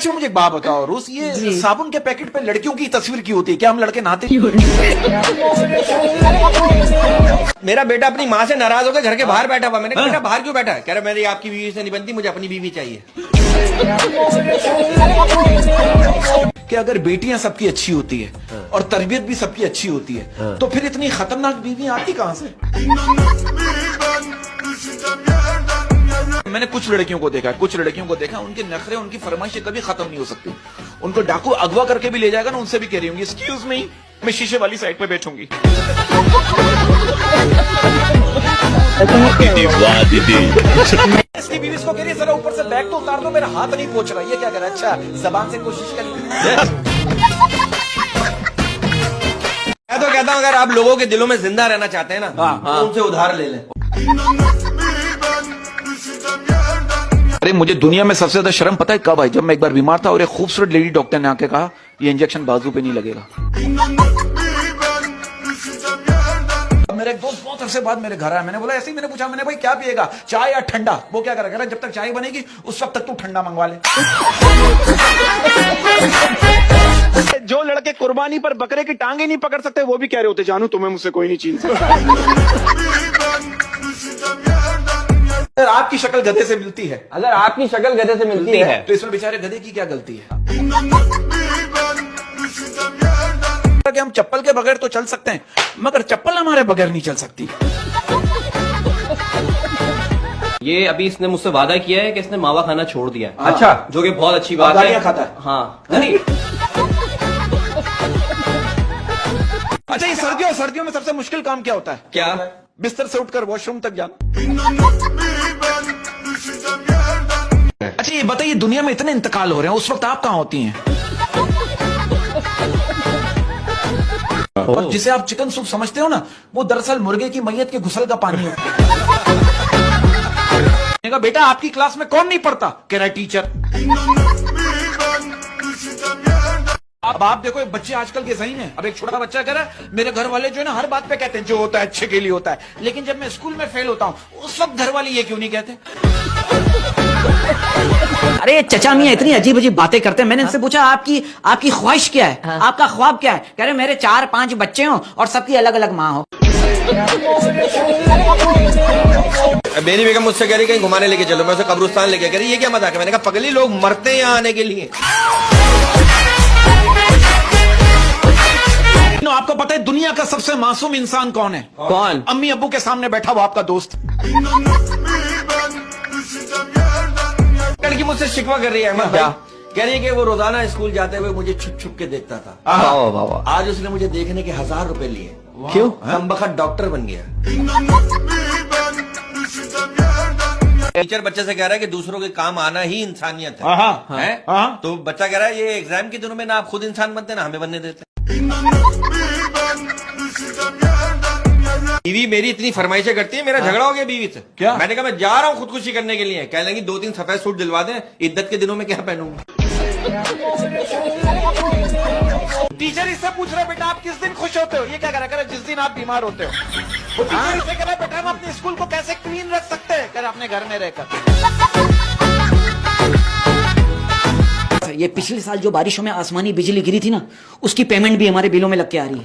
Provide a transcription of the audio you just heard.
अच्छा मुझे एक बात बताओ रूस, ये साबुन के पैकेट पे लड़कियों की तस्वीर क्यों होती है? क्या हम लड़के नहाते? मेरा बेटा अपनी माँ से नाराज होकर घर के बाहर बैठा हुआ। मैंने कहा बेटा बाहर क्यों बैठा है? कह रहा मेरी आपकी बीवी से नहीं बनती, मुझे अपनी बीवी चाहिए। कि अगर बेटियां सबकी अच्छी होती है और तरबियत भी सबकी अच्छी होती है तो फिर इतनी खतरनाक बीवी आती कहां से? मैंने कुछ लड़कियों को देखा, उनके नखरे, उनकी फरमाइशें कभी खत्म नहीं हो सकती। उनको डाकू अगवा करके भी ले जाएगा ना, उनसे भी कह रही होंगी एक्सक्यूज मी, मैं शीशे वाली साइड पे बैठूंगी। इसकी बीवी इसको कह रही है जरा ऊपर से बैग तो उतार दो, मेरा हाथ नहीं पहुंच रहा। ये क्या कर रहा है? अच्छा जबान से कोशिश करिए। मैं तो कहता हूँ अगर आप लोगों के दिलों में जिंदा रहना चाहते हैं ना, तो उनसे उधार ले लें। अरे मुझे दुनिया में सबसे ज्यादा शर्म पता है कब आई? जब मैं एक बार बीमार था और एक खूबसूरत लेडी डॉक्टर ने आके कहा ये इंजेक्शन बाजू पे नहीं लगेगा। मेरा एक दोस्त बहुत अरसे बाद मेरे घर आया, मैंने बोला ऐसे ही, मैंने पूछा, मैंने भाई क्या पिएगा, चाय या ठंडा? वो क्या करेगा, जब तक चाय बनेगी उस वक्त तक तू ठंडा मंगवा ले। जो लड़के कुर्बानी पर बकरे की टांगे नहीं पकड़ सकते वो भी कह रहे होते जानू तुम्हें मुझसे कोई नहीं छीन सकता। अगर आपकी शक्ल गधे से मिलती है, अगर आपकी शक्ल गधे से मिलती है तो इसमें बेचारे गधे की क्या गलती है? कि हम चप्पल के बगैर तो चल सकते हैं मगर चप्पल हमारे बगैर नहीं चल सकती। ये अभी इसने मुझसे वादा किया है कि इसने मावा खाना छोड़ दिया है। अच्छा, जो कि बहुत अच्छी बात है। खाता है? हाँ नहीं। अच्छा ये सर्दियों में सबसे मुश्किल काम क्या होता है? क्या? बिस्तर से उठकर वॉशरूम तक जाना। अच्छा ये बताइए दुनिया में इतने इंतकाल हो रहे हैं, उस वक्त आप कहाँ होती हैं? और जिसे आप चिकन सूप समझते हो ना, वो दरअसल मुर्गे की मैयत के घुसल का पानी होता है। बेटा आपकी क्लास में कौन नहीं पढ़ता? कह रहा है टीचर। अब आप देखो एक बच्चे आजकल के सही हैं। अब एक छोटा बच्चा कह रहा है मेरे घर वाले जो है ना हर बात पे कहते हैं जो होता है अच्छे के लिए होता है, लेकिन जब मैं स्कूल में फेल होता हूँ उस वक्त घर वाले ये क्यों नहीं कहते? अरे चचा मियाँ इतनी अजीब अजीब बातें करते हैं। मैंने इनसे पूछा आपकी ख्वाहिश क्या है, आपका ख्वाब क्या है? कह रहे मेरे 4-5 बच्चे हों और सबकी अलग अलग माँ हो। मेरी बेगम मुझसे कह रही कहीं घुमाने लेके चलो, मैं उसे कब्रिस्तान लेके कह रही ये क्या मजाक है? मैंने कहा पगली लोग मरते हैं यहाँ आने के लिए। आपको पता है दुनिया का सबसे मासूम इंसान कौन है? कौन? अम्मी अब्बू के सामने बैठा हुआ आपका दोस्त। लड़की मुझसे शिकवा कर रही है अहमद भाई, कह रही है कि वो रोजाना स्कूल जाते हुए मुझे छुप छुप के देखता था। आज उसने मुझे देखने के 1000 रुपए लिए। क्यों? हम बखत डॉक्टर बन गया। टीचर बच्चे से कह रहा है कि दूसरों के काम आना ही इंसानियत है। तो बच्चा कह रहा है ये एग्जाम के दिनों में ना आप खुद इंसान बनते ना हमें बनने देते। बीवी मेरी इतनी फरमाइशें करती है, मेरा झगड़ा हो गया बीवी से। क्या? मैंने कहा मैं जा रहा हूँ खुदकुशी करने के लिए। कह लेंगी 2-3 सफेद सूट दिलवा दें, इद्दत के दिनों में क्या पहनूंगा? टीचर इससे पूछ रहे बेटा आप किस दिन खुश होते हो? ये क्या करा करे जिस दिन आप बीमार होते हो। वो टीचर इससे कह रहा बेटा हम अपने स्कूल को कैसे क्लीन रख सकते हैं? कह रहा अपने घर में रहकर। ये पिछले साल जो बारिशों में आसमानी बिजली गिरी थी ना, उसकी पेमेंट भी हमारे बिलों में लग के आ रही है।